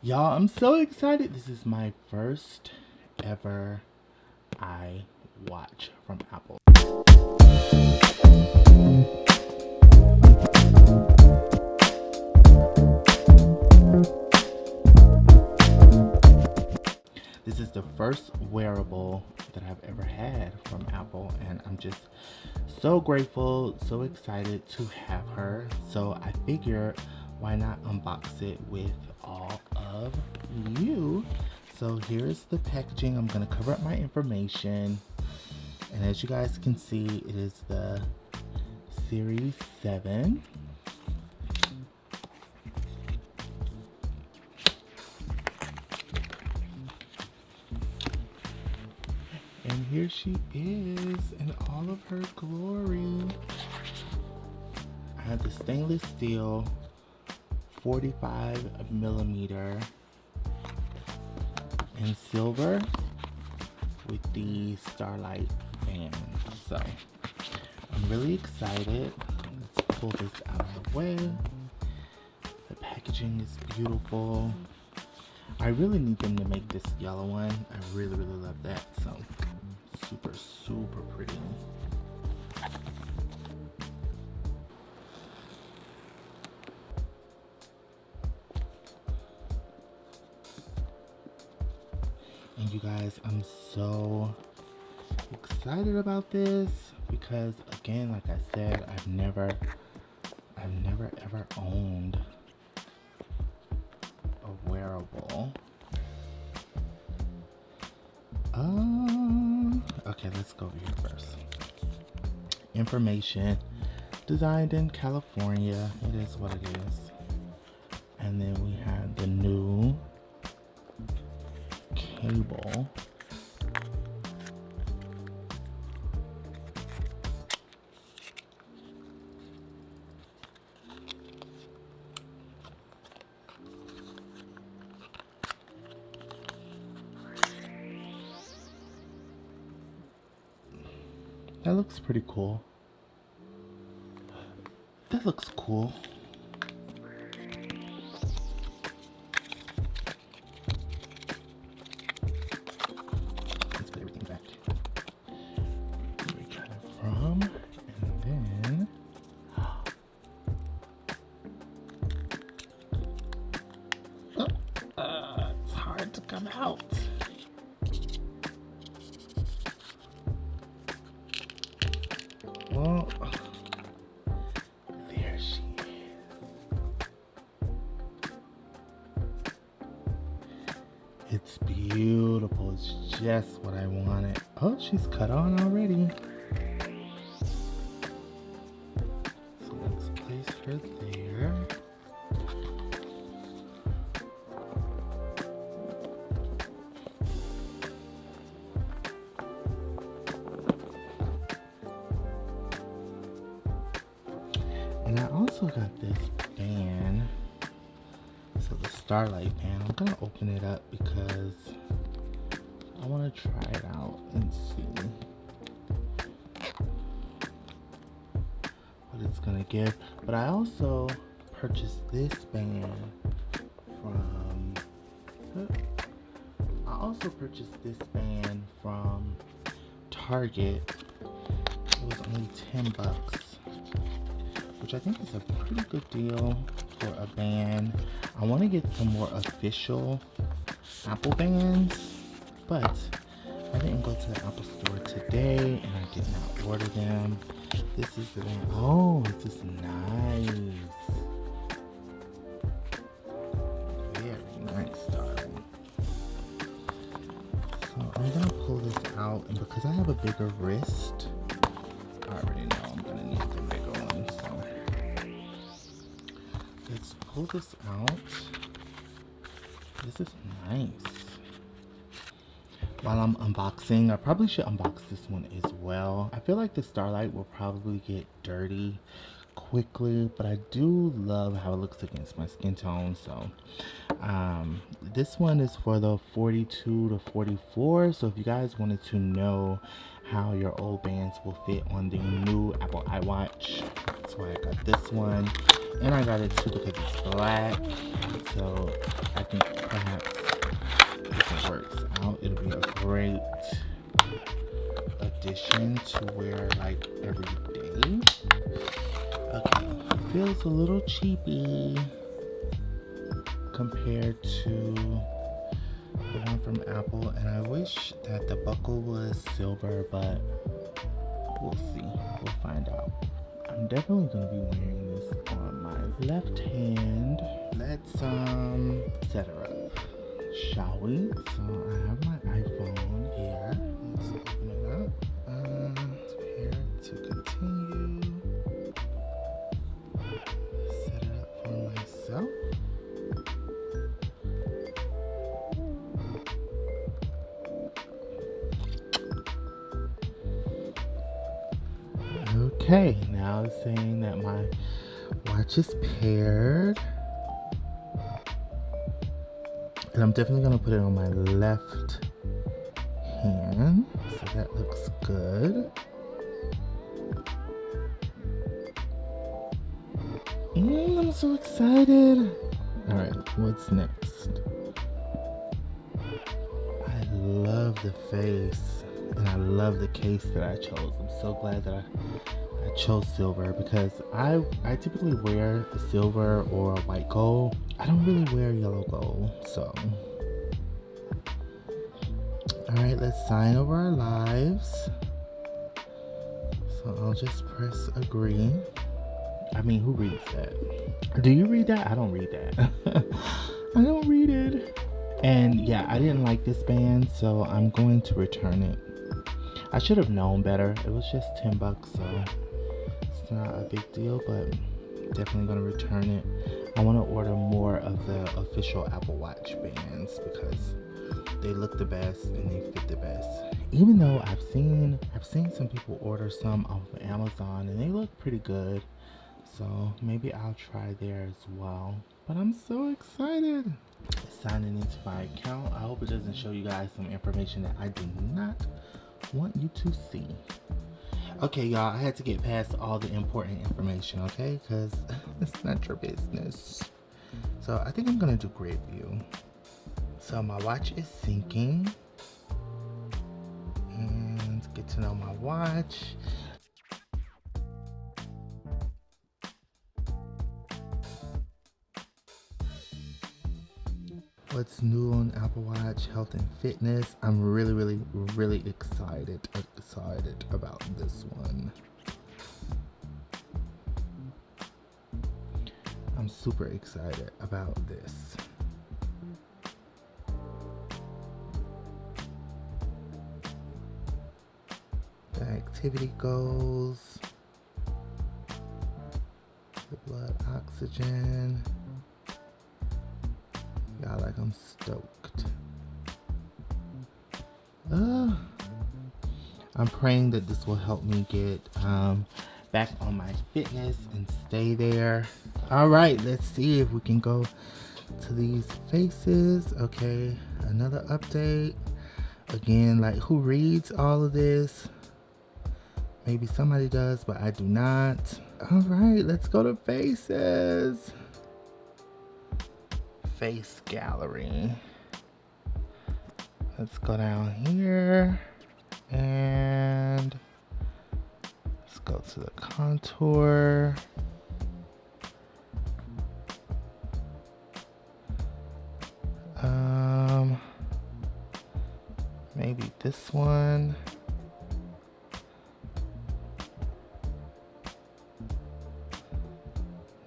Y'all, I'm so excited. This is my first ever iWatch from Apple. This is the first wearable that I've ever had from Apple, and I'm just so grateful, so excited to have her. So I figured, why not unbox it with all of you? So here's the packaging. I'm gonna cover up my information, and as you guys can see, it is the Series 7. And here she is in all of her glory. I have the stainless steel 45 millimeter in silver with the starlight band. So I'm really excited. Let's pull this out of the way. The packaging is beautiful. I really need them to make this yellow one. I really love that. So super pretty. And you guys, I'm so excited about this because, again, like I said, I've never ever owned a wearable. Okay, let's go over here first. Information: designed in California. It is what it is. And then we have the new cable. That looks pretty cool. That looks cool. Let's put everything back where we got it from. And then it's hard to come out. Well, there she is. It's beautiful. It's just what I wanted. Oh, she's cut on already. So let's place her there. And I also got this band, so the starlight band. I'm gonna open it up because I want to try it out and see what it's gonna give. But I also purchased this band from Target. It was only $10. Which I think is a pretty good deal for a band. I want to get some more official Apple bands, but I didn't go to the Apple store today and I did not order them. This is the band. Oh, this is nice. Very nice, darling. So I'm going to pull this out, and because I have a bigger wrist, I already know I'm going to need the bigger one. So let's pull this out. This is nice. While I'm unboxing, I probably should unbox this one as well. I feel like the starlight will probably get dirty quickly, but I do love how it looks against my skin tone. So this one is for the 42 to 44. So if you guys wanted to know how your old bands will fit on the new Apple iWatch, that's why I got this one. And I got it too because it's black, so I can edition to wear like every day. Okay, it feels a little cheapy compared to the one from Apple, and I wish that the buckle was silver, but we'll see. We'll find out. I'm definitely gonna be wearing this on my left hand. Let's set her up, shall we? So I have my iPhone here. Let's open it up. Here to continue. Set it up for myself. Okay, now it's saying that my watch is paired. And I'm definitely going to put it on my left hand. So that looks good. I'm so excited. Alright, what's next? I love the face. And I love the case that I chose. I'm so glad that I chose silver, because I typically wear silver or white gold. I don't really wear yellow gold, so. Alright, let's sign over our lives. So I'll just press agree. I mean, who reads that? Do you read that? I don't read that. I don't read it. And yeah, I didn't like this band, so I'm going to return it. I should have known better. It was just $10, so it's not a big deal, but definitely gonna return it. I want to order more of the official Apple Watch bands because they look the best and they fit the best. Even though I've seen some people order some off of Amazon and they look pretty good, so maybe I'll try there as well. But I'm so excited. Signing into my account. I hope it doesn't show you guys some information that I do not want you to see. Okay, y'all, I had to get past all the important information, okay? Because it's not your business. So I think I'm gonna do grid view. So my watch is syncing. And get to know my watch. What's new on Apple Watch? Health and fitness. I'm really excited about this one. I'm super excited about this. The activity goals, the blood oxygen. Yeah, like I'm stoked. I'm praying that this will help me get back on my fitness and stay there. All right, let's see if we can go to these faces. Okay, another update. Again, like, who reads all of this? Maybe somebody does, but I do not. All right, let's go to faces. Face gallery. Let's go down here and let's go to the contour. Maybe this one.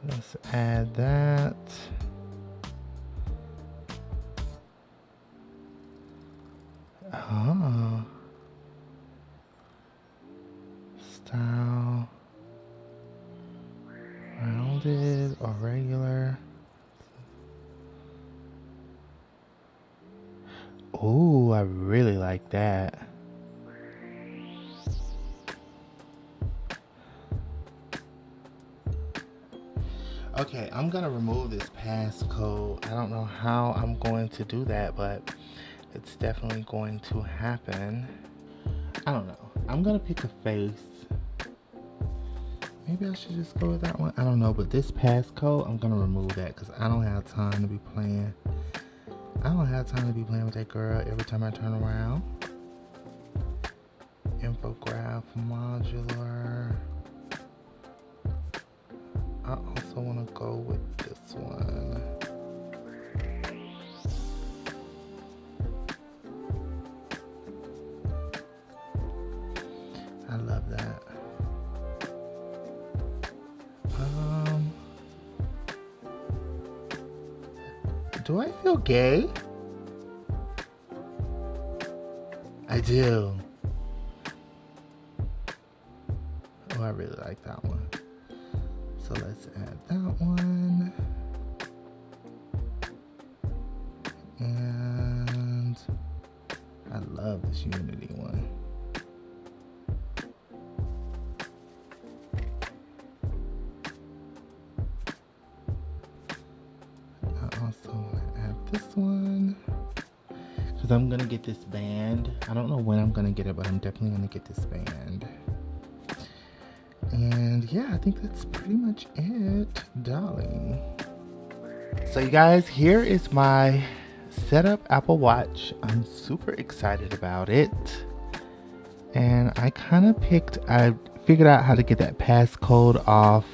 Let's add that. Oh. Style. Rounded or regular. Ooh, I really like that. Okay, I'm gonna remove this passcode. I don't know how I'm going to do that, but it's definitely going to happen. I don't know. I'm gonna pick a face. Maybe I should just go with that one. I don't know, but this passcode, I'm gonna remove that because I don't have time to be playing. I don't have time to be playing with that girl every time I turn around. Info photograph modular. I also want to go with this one. I love that. Do I feel gay? I do. Oh, I really like that one. So let's add that one. And I love this Unity one. I also want to add this one. Because I'm going to get this band. I don't know when I'm going to get it, but I'm definitely going to get this band. And yeah, I think that's pretty much it, darling. So you guys, here is my setup Apple Watch. I'm super excited about it. And I figured out how to get that passcode off.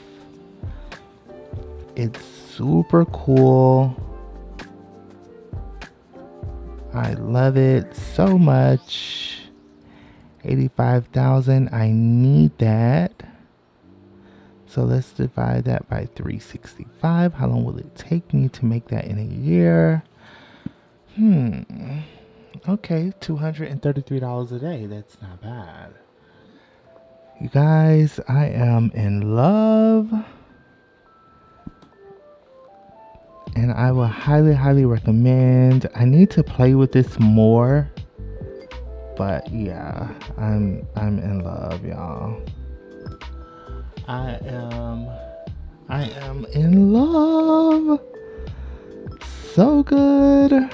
It's super cool. I love it so much. 85,000, I need that. So let's divide that by 365. How long will it take me to make that in a year? Okay, $233 a day. That's not bad. You guys, I am in love. And I will highly, highly recommend. I need to play with this more. But yeah, I'm in love, y'all. I am in love. So good.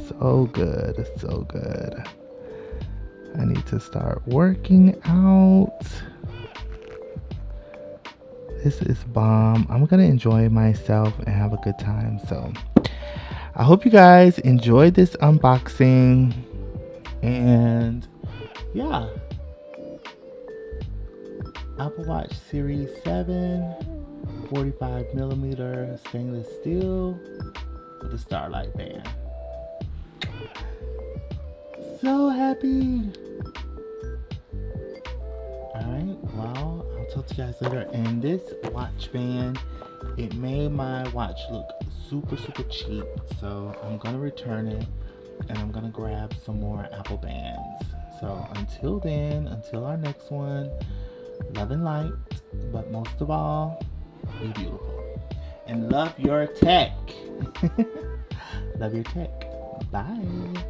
So good. So good. I need to start working out. This is bomb. I'm gonna enjoy myself and have a good time. So I hope you guys enjoyed this unboxing. And yeah, Apple Watch Series 7, 45mm stainless steel with a starlight band. So happy. Alright, well, I'll talk to you guys later. And this watch band, it made my watch look super, super cheap. So I'm gonna return it and I'm gonna grab some more Apple bands. So until then, until our next one, love and light, but most of all, be beautiful. And love your tech. Love your tech. Bye.